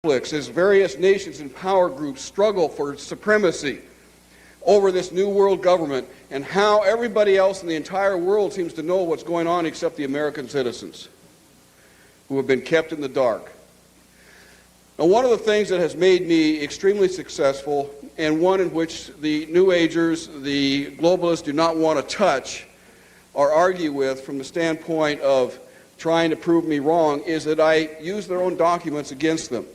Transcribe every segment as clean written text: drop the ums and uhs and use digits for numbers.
conflicts as various nations and power groups struggle for supremacy over this new world government, and how everybody else in the entire world seems to know what's going on except the American citizens who have been kept in the dark. Now, one of the things that has made me extremely successful, and one in which the New Agers, the globalists, do not want to touch or argue with from the standpoint of trying to prove me wrong, is that I use their own documents against them.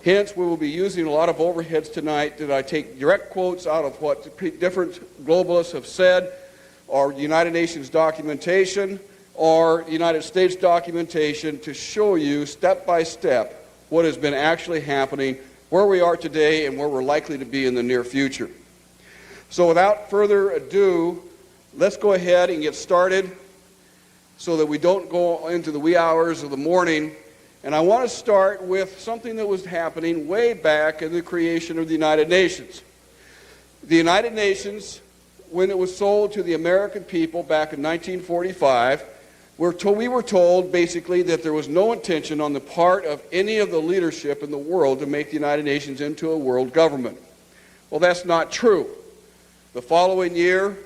Hence, we will be using a lot of overheads tonight that I take direct quotes out of what different globalists have said, or United Nations documentation, or United States documentation, to show you step by step what has been actually happening, where we are today, and where we're likely to be in the near future. So without further ado, let's go ahead and get started so that we don't go into the wee hours of the morning. And I want to start with something that was happening way back in the creation of the United Nations. The United Nations, when it was sold to the American people back in 1945, we were told basically that there was no intention on the part of any of the leadership in the world to make the United Nations into a world government. Well, that's not true. The following year,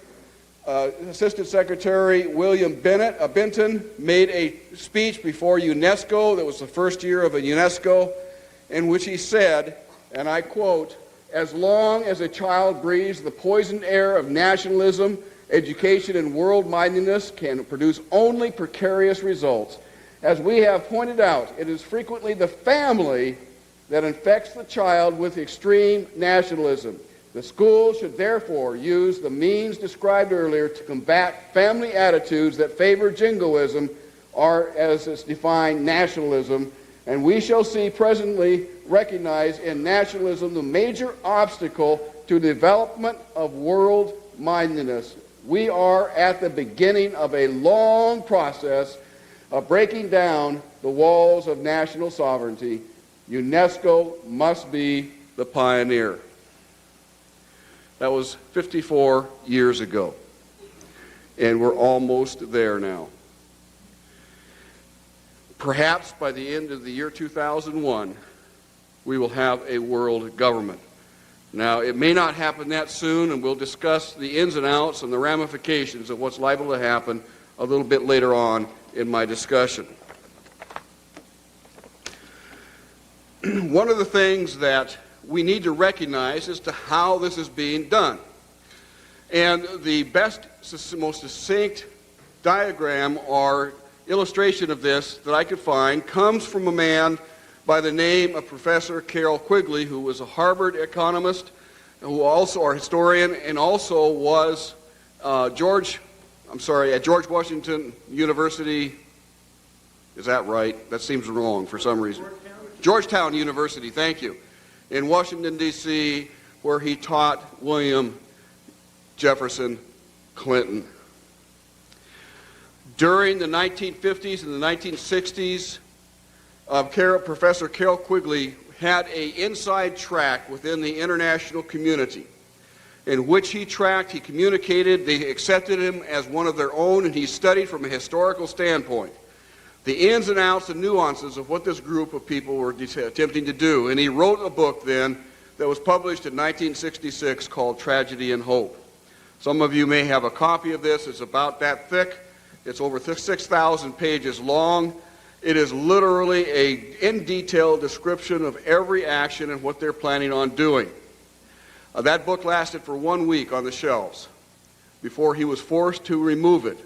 Assistant Secretary William Benton made a speech before UNESCO, that was the first year of a UNESCO, in which he said, and I quote, "As long as a child breathes the poisoned air of nationalism, education and world-mindedness can produce only precarious results. As we have pointed out, it is frequently the family that infects the child with extreme nationalism. The school should therefore use the means described earlier to combat family attitudes that favor jingoism, or as it's defined, nationalism, and we shall see presently recognize in nationalism the major obstacle to the development of world-mindedness. We are at the beginning of a long process of breaking down the walls of national sovereignty. UNESCO must be the pioneer." That was 54 years ago, and we're almost there now. Perhaps by the end of the year 2001, we will have a world government. Now, it may not happen that soon, and we'll discuss the ins and outs and the ramifications of what's liable to happen a little bit later on in my discussion. One of the things that we need to recognize as to how this is being done. And the best, most succinct diagram or illustration of this that I could find comes from a man by the name of Professor Carroll Quigley, who was a Harvard economist, who also a historian, and also was at George Washington University. Is that right? That seems wrong for some reason. Georgetown University, thank you. In Washington, D.C., where he taught William Jefferson Clinton. During the 1950s and the 1960s, Professor Carroll Quigley had an inside track within the international community in which he communicated, they accepted him as one of their own, and he studied from a historical standpoint the ins and outs and nuances of what this group of people were attempting to do. And he wrote a book then that was published in 1966 called Tragedy and Hope. Some of you may have a copy of this. It's about that thick. It's over 6,000 pages long. It is literally an in-detail description of every action and what they're planning on doing. That book lasted for 1 week on the shelves before he was forced to remove it.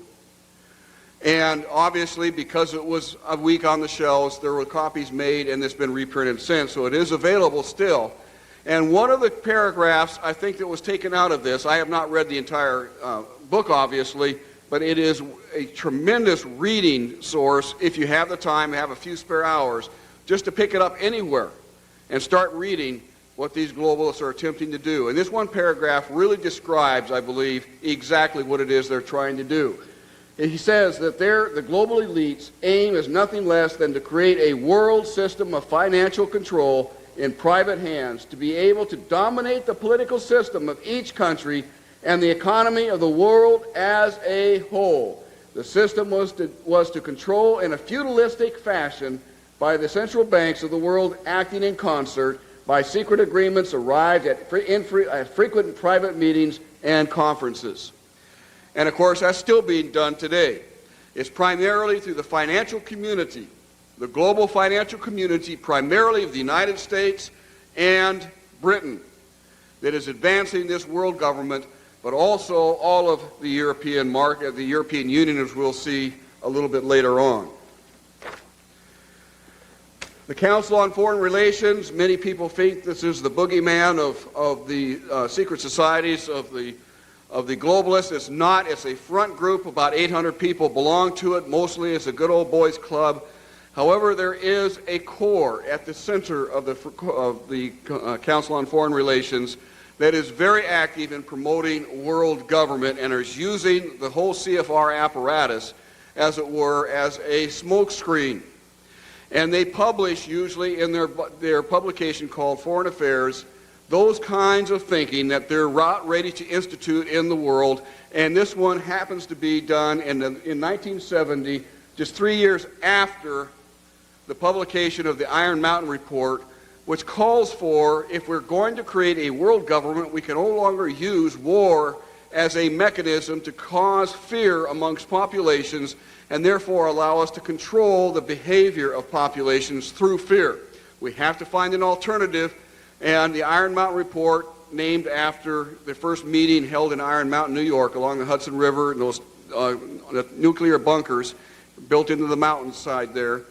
And obviously, because it was a week on the shelves, there were copies made, and it's been reprinted since, so it is available still. And one of the paragraphs, I think, that was taken out of this, I have not read the entire book, obviously, but it is a tremendous reading source if you have the time, have a few spare hours, just to pick it up anywhere and start reading what these globalists are attempting to do. And this one paragraph really describes, I believe, exactly what it is they're trying to do. He says that the global elites' aim is nothing less than to create a world system of financial control in private hands, to be able to dominate the political system of each country and the economy of the world as a whole. The system was to control in a feudalistic fashion by the central banks of the world acting in concert by secret agreements arrived at frequent private meetings and conferences. And of course, that's still being done today. It's primarily through the financial community, the global financial community, primarily of the United States and Britain, that is advancing this world government, but also all of the European market, the European Union, as we'll see a little bit later on. The Council on Foreign Relations, many people think this is the boogeyman of the secret societies of the globalists. It's not. It's a front group. About 800 people belong to it. Mostly it's a good old boys club. However, there is a core at the center of the Council on Foreign Relations that is very active in promoting world government and is using the whole CFR apparatus, as it were, as a smokescreen. And they publish, usually in their publication called Foreign Affairs, those kinds of thinking that they're ready to institute in the world. And this one happens to be done in 1970, just 3 years after the publication of the Iron Mountain Report, which calls for, if we're going to create a world government, we can no longer use war as a mechanism to cause fear amongst populations and therefore allow us to control the behavior of populations through fear. We have to find an alternative, and the Iron Mountain Report, named after the first meeting held in Iron Mountain, New York, along the Hudson River, and those nuclear bunkers built into the mountainside there,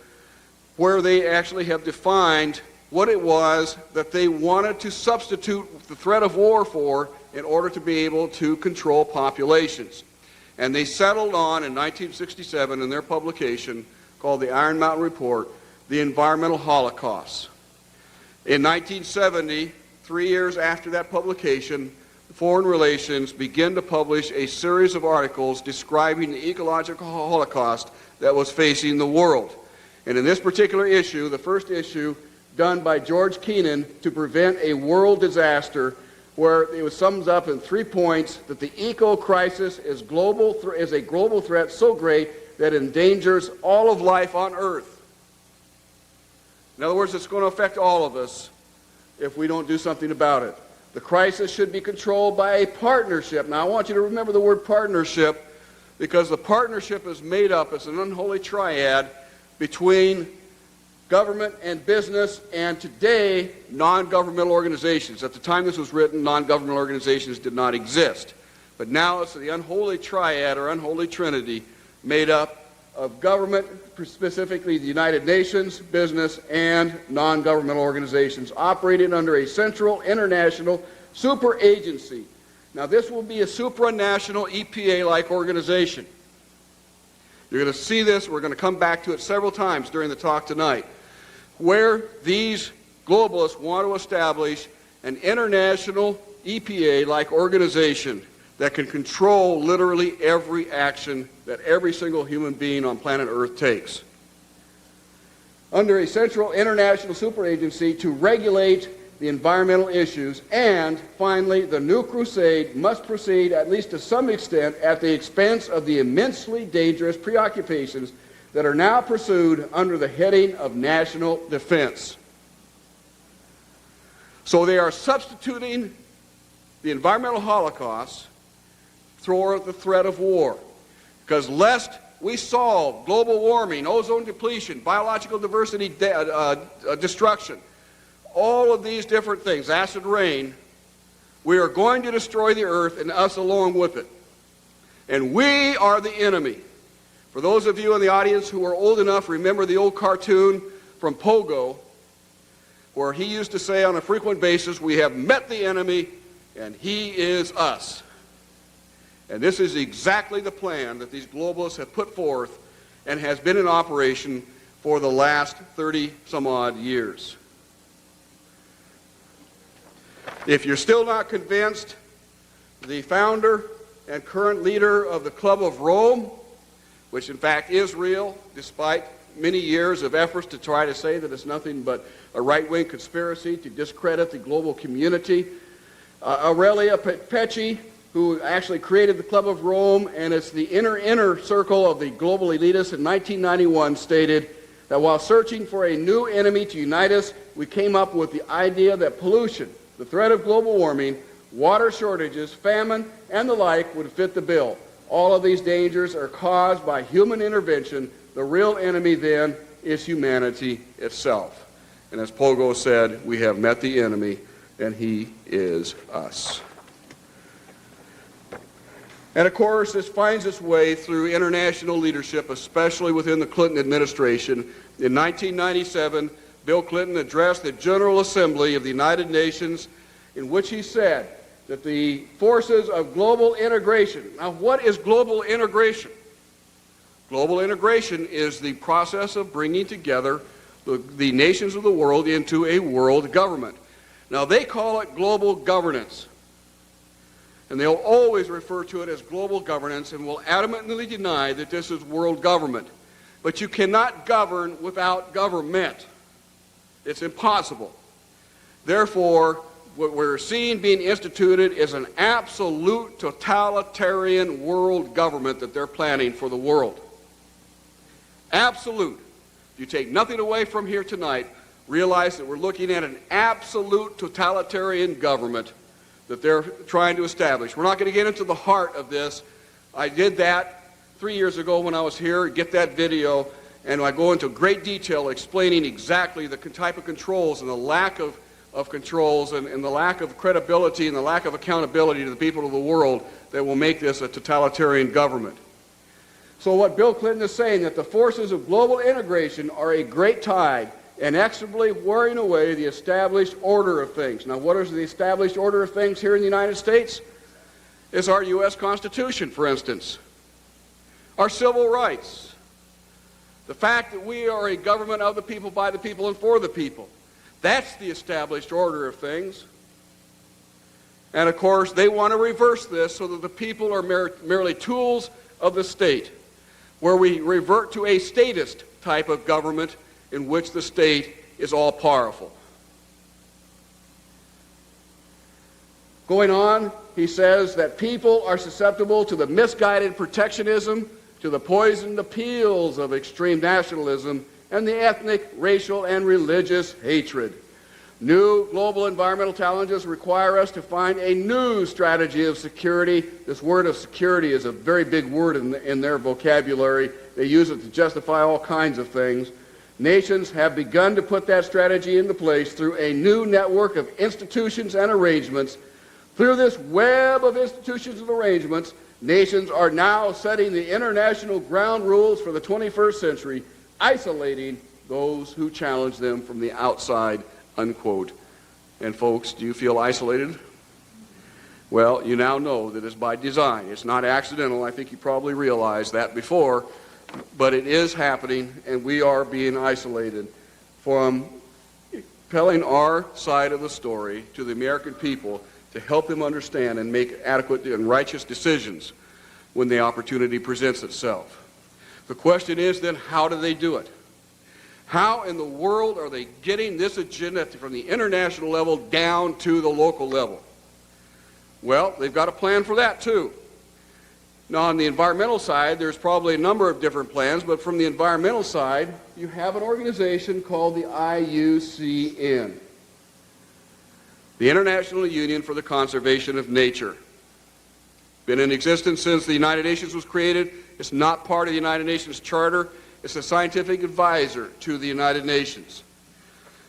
where they actually have defined what it was that they wanted to substitute the threat of war for in order to be able to control populations. And they settled on, in 1967, in their publication called the Iron Mountain Report, the environmental holocaust. In 1970, 3 years after that publication, Foreign Relations began to publish a series of articles describing the ecological holocaust that was facing the world. And in this particular issue, the first issue done by George Kennan to prevent a world disaster, where it sums up in 3 points that the eco-crisis is a global threat so great that it endangers all of life on Earth. In other words, it's going to affect all of us if we don't do something about it. The crisis should be controlled by a partnership. Now, I want you to remember the word partnership, because the partnership is made up as an unholy triad between government and business, and today, non-governmental organizations. At the time this was written, non-governmental organizations did not exist. But now it's the unholy triad, or unholy trinity, made up of government, specifically the United Nations, business, and non-governmental organizations, operating under a central international super agency. Now, this will be a supranational EPA-like organization. You're going to see this. We're going to come back to it several times during the talk tonight, where these globalists want to establish an international EPA-like organization that can control literally every action that every single human being on planet Earth takes, under a central international superagency to regulate the environmental issues. And finally, the new crusade must proceed, at least to some extent, at the expense of the immensely dangerous preoccupations that are now pursued under the heading of national defense. So they are substituting the environmental holocaust for the threat of war. Because lest we solve global warming, ozone depletion, biological diversity destruction, all of these different things, acid rain, we are going to destroy the earth and us along with it. And we are the enemy. For those of you in the audience who are old enough, remember the old cartoon from Pogo, where he used to say on a frequent basis, we have met the enemy and he is us. And this is exactly the plan that these globalists have put forth and has been in operation for the last 30-some-odd years. If you're still not convinced, the founder and current leader of the Club of Rome, which in fact is real, despite many years of efforts to try to say that it's nothing but a right-wing conspiracy to discredit the global community, Aurelia Pecci, who actually created the Club of Rome, and it's the inner circle of the global elitists, in 1991 stated, that while searching for a new enemy to unite us, we came up with the idea that pollution, the threat of global warming, water shortages, famine, and the like would fit the bill. All of these dangers are caused by human intervention. The real enemy then is humanity itself. And as Pogo said, we have met the enemy, and he is us. And of course, this finds its way through international leadership, especially within the Clinton administration. In 1997, Bill Clinton addressed the General Assembly of the United Nations, in which he said that the forces of global integration. Now, what is global integration? Global integration is the process of bringing together the nations of the world into a world government. Now, they call it global governance. And they'll always refer to it as global governance and will adamantly deny that this is world government. But you cannot govern without government. It's impossible. Therefore, what we're seeing being instituted is an absolute totalitarian world government that they're planning for the world. Absolute. If you take nothing away from here tonight, realize that we're looking at an absolute totalitarian government that they're trying to establish. We're not going to get into the heart of this. I did that 3 years ago when I was here. Get that video, and I go into great detail explaining exactly the type of controls and the lack of controls and the lack of credibility and the lack of accountability to the people of the world that will make this a totalitarian government. So what Bill Clinton is saying, that the forces of global integration are a great tide inexorably wearing away the established order of things. Now, what is the established order of things here in the United States? It's our U.S. Constitution, for instance. Our civil rights. The fact that we are a government of the people, by the people, and for the people. That's the established order of things. And, of course, they want to reverse this so that the people are merely tools of the state, where we revert to a statist type of government in which the state is all powerful. Going on, he says that people are susceptible to the misguided protectionism, to the poisoned appeals of extreme nationalism, and the ethnic, racial, and religious hatred. New global environmental challenges require us to find a new strategy of security. This word of security is a very big word in their vocabulary. They use it to justify all kinds of things. Nations have begun to put that strategy into place through a new network of institutions and arrangements. Through this web of institutions and arrangements, nations are now setting the international ground rules for the 21st century, isolating those who challenge them from the outside, unquote. And folks, do you feel isolated? Well, you now know that it's by design. It's not accidental. I think you probably realized that before. But it is happening, and we are being isolated from telling our side of the story to the American people to help them understand and make adequate and righteous decisions when the opportunity presents itself. The question is then, how do they do it? How in the world are they getting this agenda from the international level down to the local level? Well, they've got a plan for that too. Now, on the environmental side, there's probably a number of different plans, but from the environmental side, you have an organization called the IUCN, the International Union for the Conservation of Nature. Been in existence since the United Nations was created. It's not part of the United Nations Charter. It's a scientific advisor to the United Nations.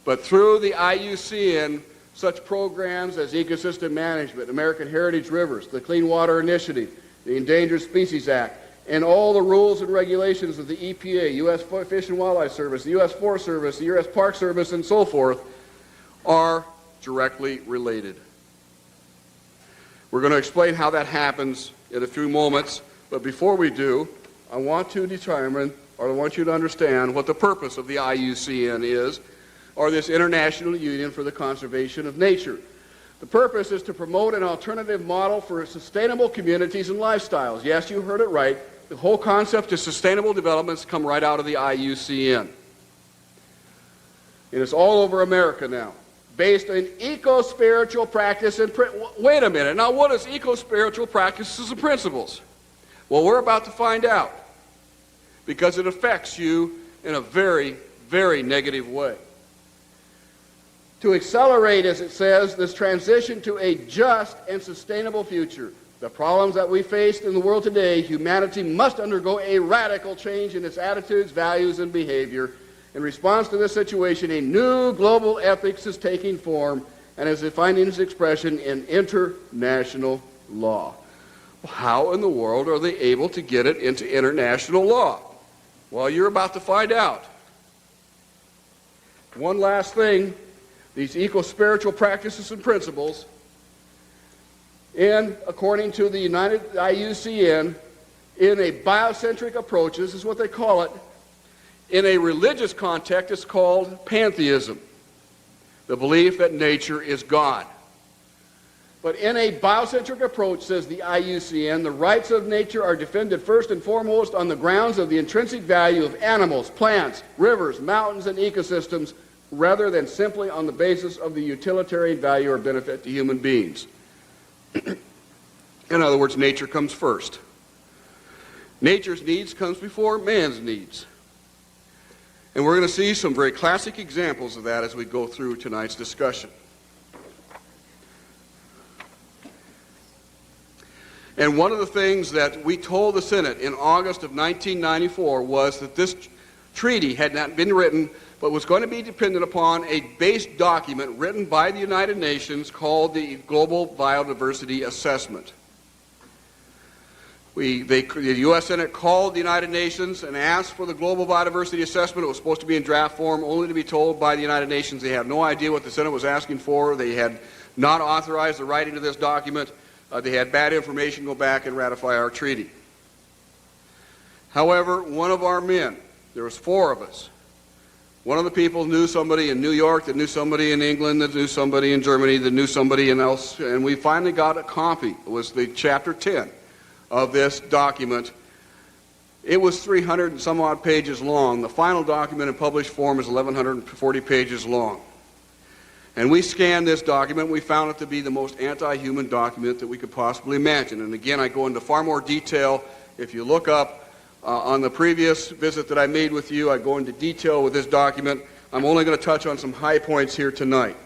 But through the IUCN, such programs as ecosystem management, American Heritage Rivers, the Clean Water Initiative, the Endangered Species Act, and all the rules and regulations of the EPA, U.S. Fish and Wildlife Service, the U.S. Forest Service, the U.S. Park Service, and so forth, are directly related. We're going to explain how that happens in a few moments, but before we do, I want to determine, or I want you to understand what the purpose of the IUCN is, or this International Union for the Conservation of Nature. The purpose is to promote an alternative model for sustainable communities and lifestyles. Yes, you heard it right. The whole concept of sustainable developments come right out of the IUCN. And it's all over America now, based on eco-spiritual practice and wait a minute. Now, what is eco-spiritual practices and principles? Well, we're about to find out, because it affects you in a very, very negative way. To accelerate, as it says, this transition to a just and sustainable future, the problems that we face in the world today, humanity must undergo a radical change in its attitudes, values, and behavior. In response to this situation, a new global ethics is taking form and is finding its expression in international law. How in the world are they able to get it into international law? Well, you're about to find out. One last thing, these eco-spiritual practices and principles, according to the United IUCN, in a biocentric approach, this is what they call it. In a religious context, it's called pantheism, the belief that nature is God. But in a biocentric approach, says the IUCN, the rights of nature are defended first and foremost on the grounds of the intrinsic value of animals, plants, rivers, mountains, and ecosystems, rather than simply on the basis of the utilitarian value or benefit to human beings. In other words, nature comes first. Nature's needs comes before man's needs. And we're going to see some very classic examples of that as we go through tonight's discussion. And one of the things that we told the Senate in August of 1994 was that this treaty had not been written, but was going to be dependent upon a base document written by the United Nations called the Global Biodiversity Assessment. The U.S. Senate called the United Nations and asked for the Global Biodiversity Assessment. It was supposed to be in draft form, only to be told by the United Nations they had no idea what the Senate was asking for. They had not authorized the writing of this document. They had bad information. Go back and ratify our treaty. However, one of our men, there was 4 of us, one of the people knew somebody in New York, that knew somebody in England, that knew somebody in Germany, that knew somebody else, and we finally got a copy. It was the chapter 10 of this document. It was 300 and some odd pages long. The final document in published form is 1,140 pages long. And we scanned this document, and we found it to be the most anti-human document that we could possibly imagine. And again, I go into far more detail. If you look up on the previous visit that I made with you, I go into detail with this document. I'm only going to touch on some high points here tonight.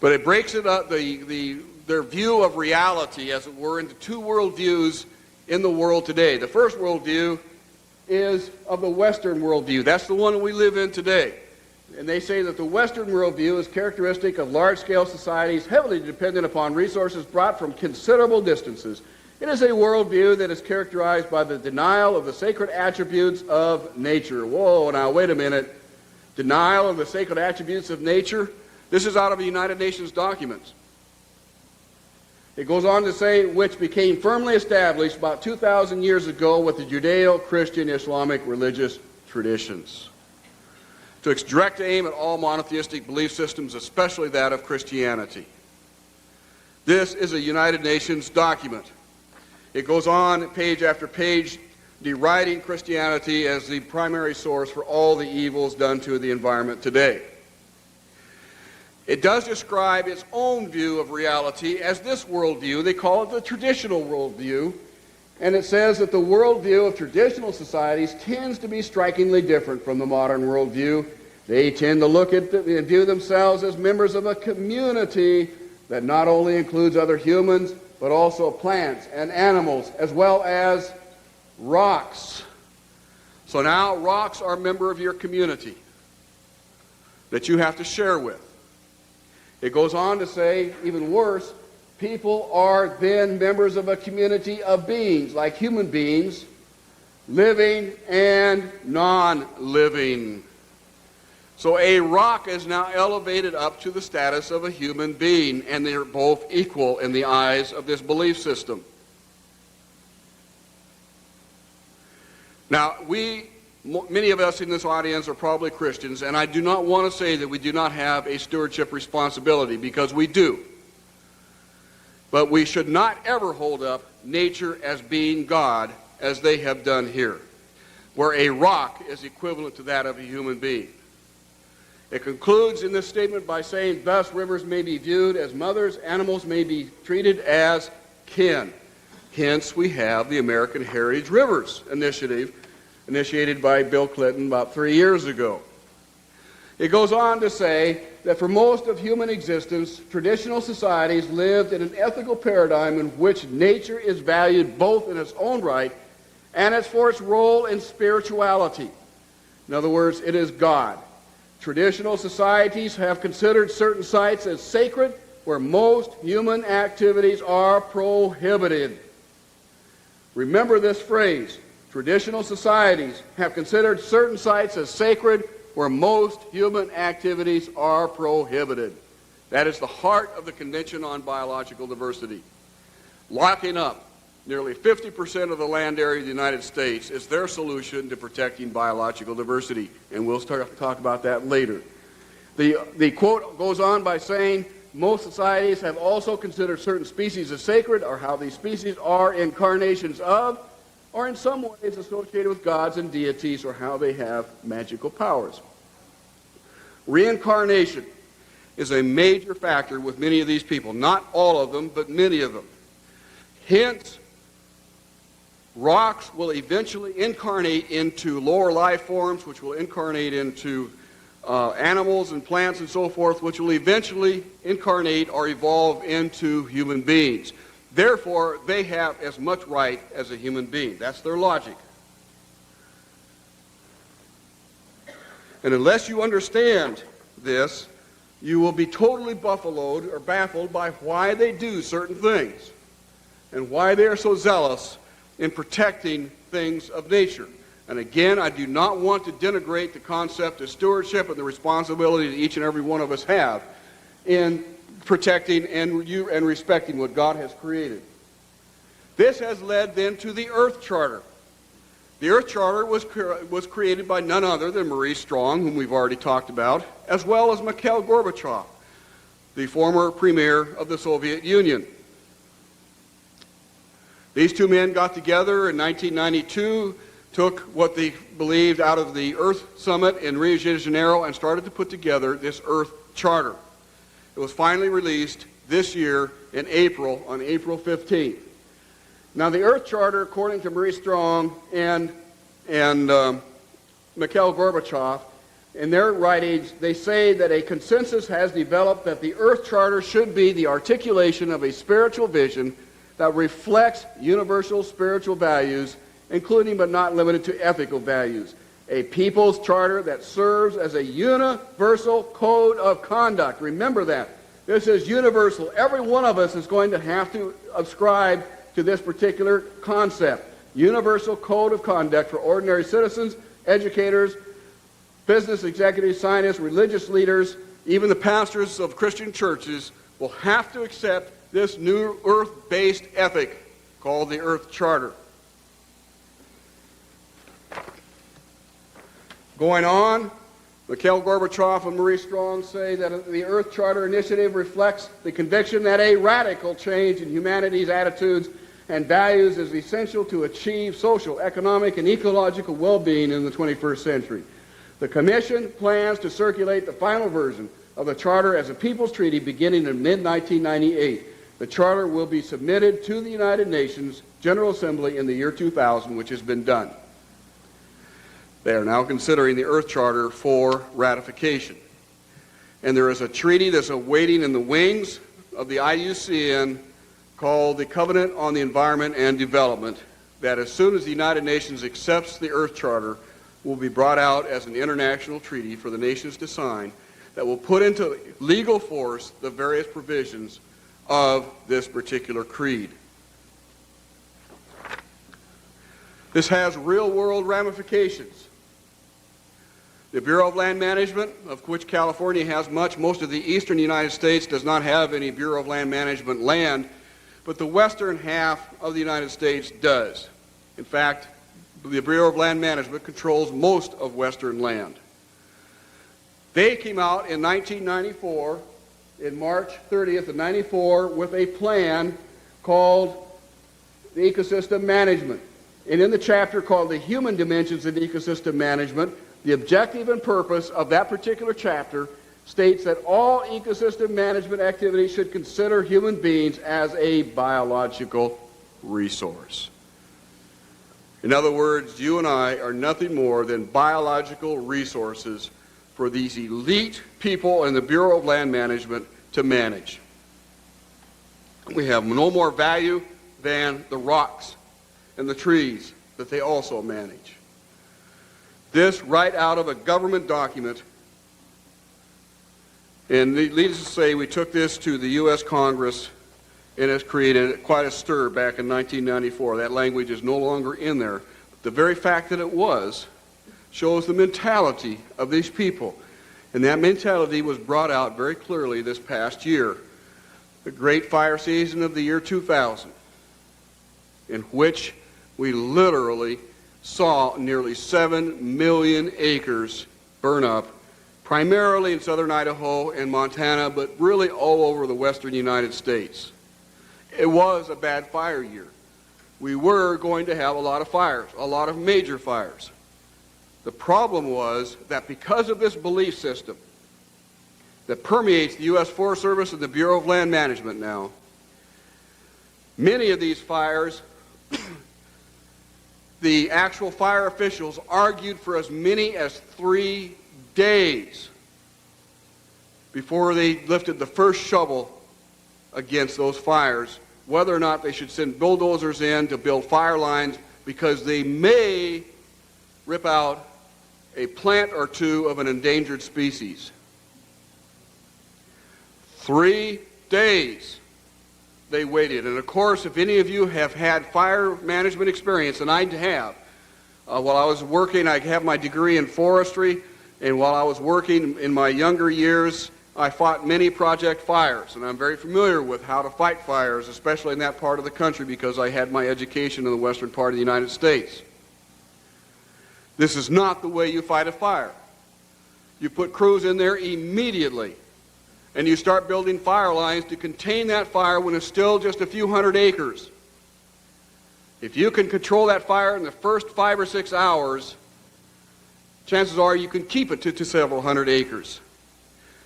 But it breaks it up, their view of reality, as it were, into 2 worldviews in the world today. The first worldview is of the Western worldview. That's the one that we live in today. And they say that the Western worldview is characteristic of large-scale societies heavily dependent upon resources brought from considerable distances. It is a worldview that is characterized by the denial of the sacred attributes of nature. Whoa, now wait a minute. Denial of the sacred attributes of nature? This is out of the United Nations documents. It goes on to say, which became firmly established about 2,000 years ago with the Judeo-Christian Islamic religious traditions. To its direct aim at all monotheistic belief systems, especially that of Christianity. This is a United Nations document. It goes on page after page deriding Christianity as the primary source for all the evils done to the environment today. It does describe its own view of reality as this worldview. They call it the traditional worldview. And it says that the worldview of traditional societies tends to be strikingly different from the modern worldview. They tend to look at and view themselves as members of a community that not only includes other humans, but also plants and animals, as well as rocks. So now rocks are a member of your community that you have to share with. It goes on to say, even worse, people are then members of a community of beings, like human beings, living and non-living. So a rock is now elevated up to the status of a human being, and they're both equal in the eyes of this belief system. Now, many of us in this audience are probably Christians, and I do not want to say that we do not have a stewardship responsibility, because we do. But we should not ever hold up nature as being God, as they have done here, where a rock is equivalent to that of a human being. It concludes in this statement by saying, thus rivers may be viewed as mothers, animals may be treated as kin. Hence we have the American Heritage Rivers Initiative initiated by Bill Clinton about 3 years ago. It goes on to say that for most of human existence, traditional societies lived in an ethical paradigm in which nature is valued both in its own right and as for its role in spirituality. In other words, it is God. Traditional societies have considered certain sites as sacred where most human activities are prohibited. Remember this phrase. Traditional societies have considered certain sites as sacred where most human activities are prohibited. That is the heart of the Convention on Biological Diversity. Locking up nearly 50% of the land area of the United States is their solution to protecting biological diversity, and we'll talk about that later. The quote goes on by saying, most societies have also considered certain species as sacred, or how these species are incarnations of, or in some ways associated with gods and deities, or how they have magical powers. Reincarnation is a major factor with many of these people. Not all of them, but many of them. Hence, rocks will eventually incarnate into lower life forms, which will incarnate into animals and plants and so forth, which will eventually incarnate or evolve into human beings. Therefore, they have as much right as a human being. That's their logic. And unless you understand this, you will be totally buffaloed or baffled by why they do certain things and why they are so zealous in protecting things of nature. And again, I do not want to denigrate the concept of stewardship and the responsibility that each and every one of us have in protecting and respecting what God has created. This has led then to the Earth Charter. The Earth Charter was created by none other than Maurice Strong, whom we've already talked about, as well as Mikhail Gorbachev, the former premier of the Soviet Union. These two men got together in 1992, took what they believed out of the Earth Summit in Rio de Janeiro, and started to put together this Earth Charter. It was finally released this year in April, on April 15th. Now, the Earth Charter, according to Maurice Strong and Mikhail Gorbachev, in their writings, they say that a consensus has developed that the Earth Charter should be the articulation of a spiritual vision that reflects universal spiritual values, including but not limited to ethical values. A people's charter that serves as a universal code of conduct. Remember that. This is universal. Every one of us is going to have to ascribe to this particular concept. Universal code of conduct for ordinary citizens, educators, business executives, scientists, religious leaders, even the pastors of Christian churches will have to accept this new earth-based ethic called the Earth Charter. Going on, Mikhail Gorbachev and Maurice Strong say that the Earth Charter initiative reflects the conviction that a radical change in humanity's attitudes and values is essential to achieve social, economic, and ecological well-being in the 21st century. The Commission plans to circulate the final version of the Charter as a People's Treaty beginning in mid-1998. The Charter will be submitted to the United Nations General Assembly in the year 2000, which has been done. They are now considering the Earth Charter for ratification. And there is a treaty that's awaiting in the wings of the IUCN called the Covenant on the Environment and Development, that as soon as the United Nations accepts the Earth Charter, will be brought out as an international treaty for the nations to sign that will put into legal force the various provisions of this particular creed. This has real-world ramifications. The Bureau of Land Management, of which California has much, most of the eastern United States does not have any Bureau of Land Management land, but the western half of the United States does. In fact, the Bureau of Land Management controls most of western land. They came out in 1994, in March 30th of 94, with a plan called the Ecosystem Management. And in the chapter called the Human Dimensions of Ecosystem Management, the objective and purpose of that particular chapter states that all ecosystem management activities should consider human beings as a biological resource. In other words, you and I are nothing more than biological resources for these elite people in the Bureau of Land Management to manage. We have no more value than the rocks and the trees that they also manage. This right out of a government document, and needless to say, we took this to the U.S. Congress, and it's created quite a stir back in 1994. That language is no longer in there. The very fact that it was shows the mentality of these people. And that mentality was brought out very clearly this past year, the great fire season of the year 2000, in which we literally saw nearly 7 million acres burn up, primarily in southern Idaho and Montana, but really all over the western United States. It was a bad fire year. We were going to have a lot of fires, a lot of major fires. The problem was that because of this belief system that permeates the U.S. Forest Service and the Bureau of Land Management now, many of these fires, the actual fire officials argued for as many as 3 days before they lifted the first shovel against those fires, whether or not they should send bulldozers in to build fire lines, because they may rip out a plant or two of an endangered species. 3 days they waited. And of course, if any of you have had fire management experience, and I have, while I was working, I have my degree in forestry, and while I was working in my younger years, I fought many project fires, and I'm very familiar with how to fight fires, especially in that part of the country, because I had my education in the western part of the United States. This is not the way you fight a fire. You put crews in there immediately, and you start building fire lines to contain that fire when it's still just a few hundred acres. If you can control that fire in the first 5 or 6 hours, chances are you can keep it to several hundred acres.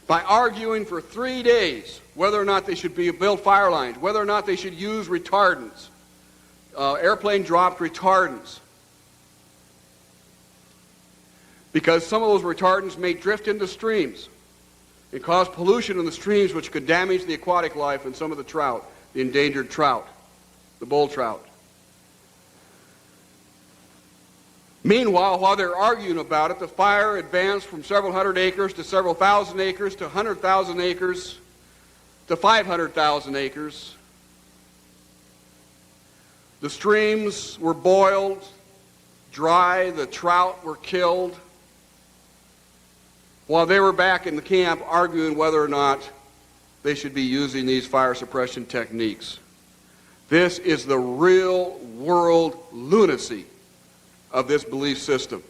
By arguing for 3 days whether or not they should build fire lines, whether or not they should use retardants, airplane-dropped retardants, because some of those retardants may drift into streams and cause pollution in the streams, which could damage the aquatic life and some of the trout, the endangered trout, the bull trout. Meanwhile, while they're arguing about it, the fire advanced from several hundred acres to several thousand acres to 100,000 acres to 500,000 acres. The streams were boiled dry, the trout were killed, while they were back in the camp arguing whether or not they should be using these fire suppression techniques. This is the real world lunacy of this belief system.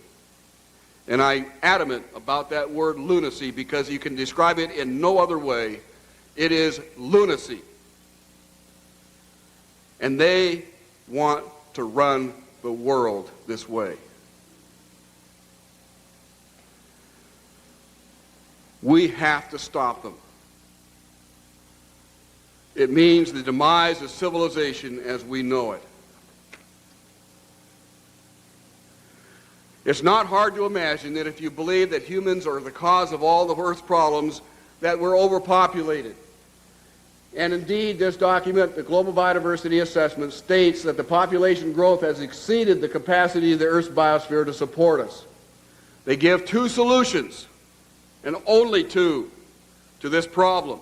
And I'm adamant about that word lunacy because you can describe it in no other way. It is lunacy. And they want to run the world this way. We have to stop them. It means the demise of civilization as we know it. It's not hard to imagine that if you believe that humans are the cause of all the Earth's problems, that we're overpopulated. And indeed, this document, the Global Biodiversity Assessment, states that the population growth has exceeded the capacity of the Earth's biosphere to support us. They give 2 solutions, and only 2, to this problem.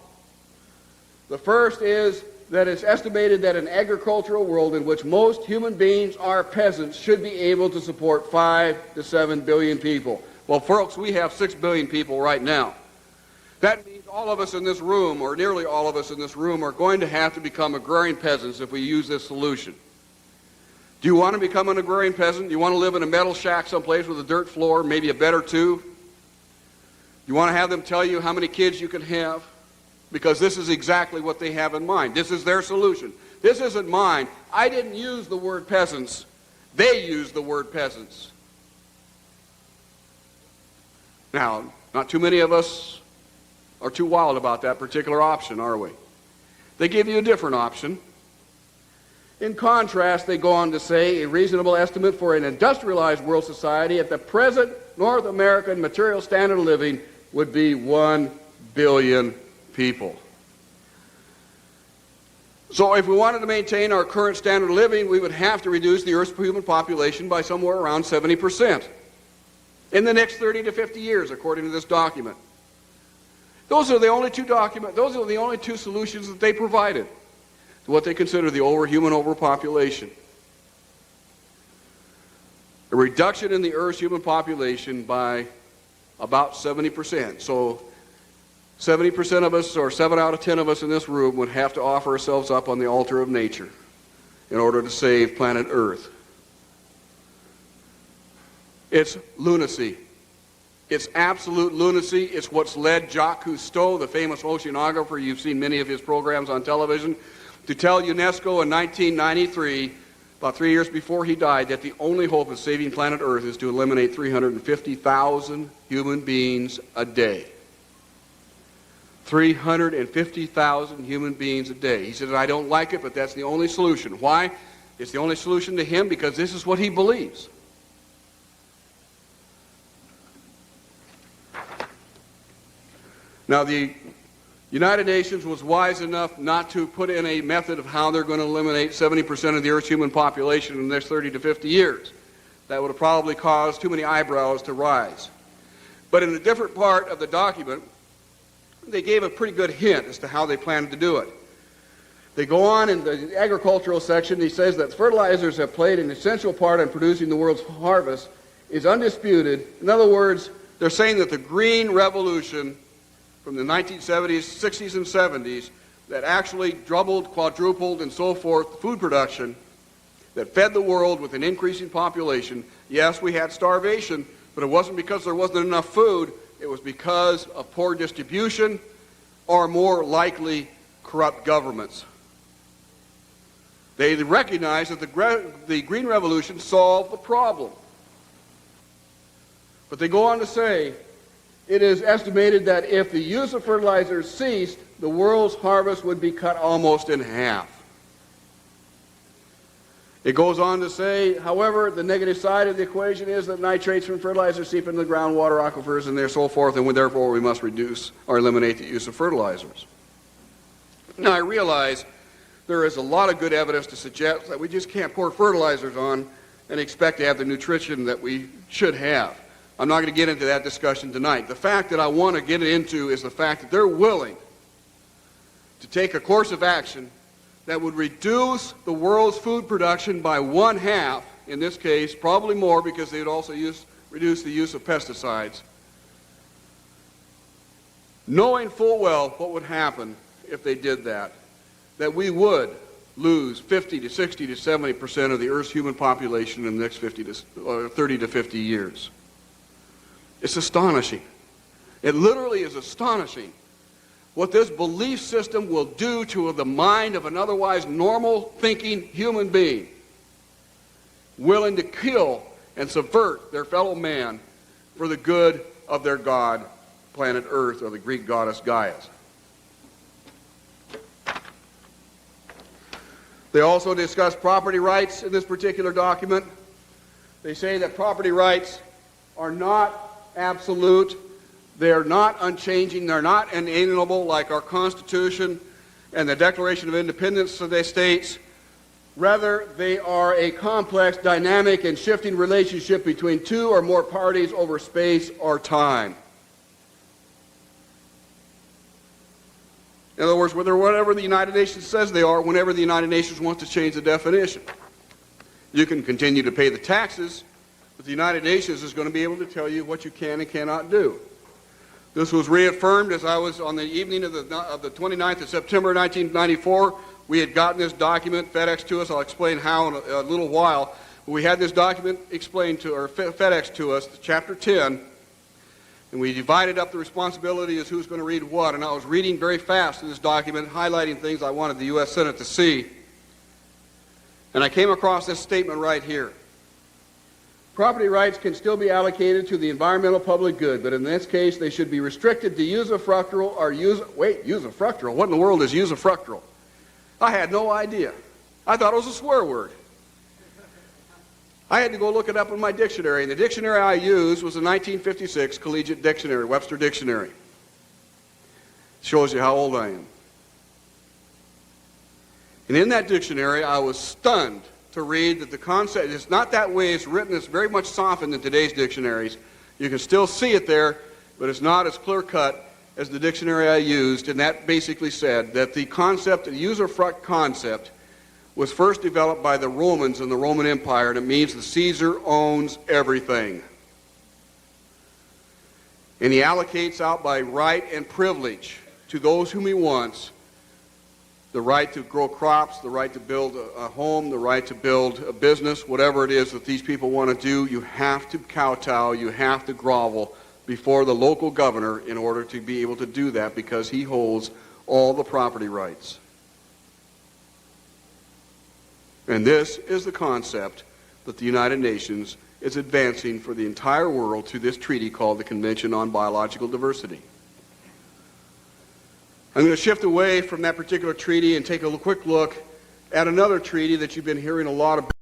The first is that it's estimated that an agricultural world in which most human beings are peasants should be able to support 5 to 7 billion people. Well, folks, we have 6 billion people right now. That means all of us in this room, or nearly all of us in this room, are going to have to become agrarian peasants if we use this solution. Do you want to become an agrarian peasant? Do you want to live in a metal shack someplace with a dirt floor, maybe a bed or 2? You want to have them tell you how many kids you can have? Because this is exactly what they have in mind. This is their solution. This isn't mine. I didn't use the word peasants. They used the word peasants. Now, not too many of us are too wild about that particular option, are we? They give you a different option. In contrast, they go on to say a reasonable estimate for an industrialized world society at the present North American material standard of living would be 1 billion people. So if we wanted to maintain our current standard of living, we would have to reduce the Earth's human population by somewhere around 70% in the next 30 to 50 years, according to this document. Those are the only two solutions that they provided to what they consider the human overpopulation. A reduction in the Earth's human population by about 70%. So 70% of us, or 7 out of 10 of us in this room, would have to offer ourselves up on the altar of nature in order to save planet Earth. It's lunacy. It's absolute lunacy. It's what's led Jacques Cousteau, the famous oceanographer, you've seen many of his programs on television, to tell UNESCO in 1993, about 3 years before he died, that the only hope of saving planet Earth is to eliminate 350,000 human beings a day. 350,000 human beings a day. He said, I don't like it, but that's the only solution. Why? It's the only solution to him because this is what he believes. Now, the United Nations was wise enough not to put in a method of how they're going to eliminate 70% of the Earth's human population in the next 30 to 50 years. That would have probably caused too many eyebrows to rise. But in a different part of the document, they gave a pretty good hint as to how they planned to do it. They go on in the agricultural section. He says that fertilizers have played an essential part in producing the world's harvest is undisputed. In other words, they're saying that the Green Revolution from the 1970s, 60s, and 70s that actually doubled, quadrupled, and so forth food production that fed the world with an increasing population. Yes, we had starvation, but it wasn't because there wasn't enough food. It was because of poor distribution or more likely corrupt governments. They recognized that the Green Revolution solved the problem. But they go on to say, it is estimated that if the use of fertilizers ceased, the world's harvest would be cut almost in half. It goes on to say, however, the negative side of the equation is that nitrates from fertilizers seep into the groundwater aquifers and so forth, and therefore we must reduce or eliminate the use of fertilizers. Now, I realize there is a lot of good evidence to suggest that we just can't pour fertilizers on and expect to have the nutrition that we should have. I'm not going to get into that discussion tonight. The fact that I want to get into is the fact that they're willing to take a course of action that would reduce the world's food production by 1/2, in this case, probably more because they would also reduce the use of pesticides, knowing full well what would happen if they did that we would lose 50 to 60 to 70% of the Earth's human population in the next 30 to 50 years. It's astonishing. It literally is astonishing what this belief system will do to the mind of an otherwise normal thinking human being, willing to kill and subvert their fellow man for the good of their god, planet Earth, or the Greek goddess Gaia. They also discuss property rights in this particular document. They say that property rights are not absolute, they're not unchanging, they're not inalienable like our Constitution and the Declaration of Independence of the states. Rather, they are a complex, dynamic, and shifting relationship between two or more parties over space or time. In other words, whatever the United Nations says they are, whenever the United Nations wants to change the definition. You can continue to pay the taxes, but the United Nations is going to be able to tell you what you can and cannot do. This was reaffirmed as I was on the evening of the 29th of September 1994. We had gotten this document FedEx to us. I'll explain how in a little while. We had this document explained to, or FedEx to us, Chapter 10, and we divided up the responsibility as who's going to read what. And I was reading very fast in this document, highlighting things I wanted the U.S. Senate to see. And I came across this statement right here. Property rights can still be allocated to the environmental public good, but in this case they should be restricted to usufructual or usufructual? What in the world is usufructual? I had no idea. I thought it was a swear word. I had to go look it up in my dictionary, and the dictionary I used was a 1956 Collegiate Dictionary, Webster Dictionary. Shows you how old I am. And in that dictionary, I was stunned to read that the concept, it's not that way it's written, it's very much softened in today's dictionaries. You can still see it there, but it's not as clear-cut as the dictionary I used, and that basically said that the concept, the usufruct concept, was first developed by the Romans in the Roman Empire, and it means the Caesar owns everything. And he allocates out by right and privilege to those whom he wants the right to grow crops, the right to build a home, the right to build a business, whatever it is that these people want to do. You have to kowtow, you have to grovel before the local governor in order to be able to do that, because he holds all the property rights. And this is the concept that the United Nations is advancing for the entire world through this treaty called the Convention on Biological Diversity. I'm going to shift away from that particular treaty and take a quick look at another treaty that you've been hearing a lot about.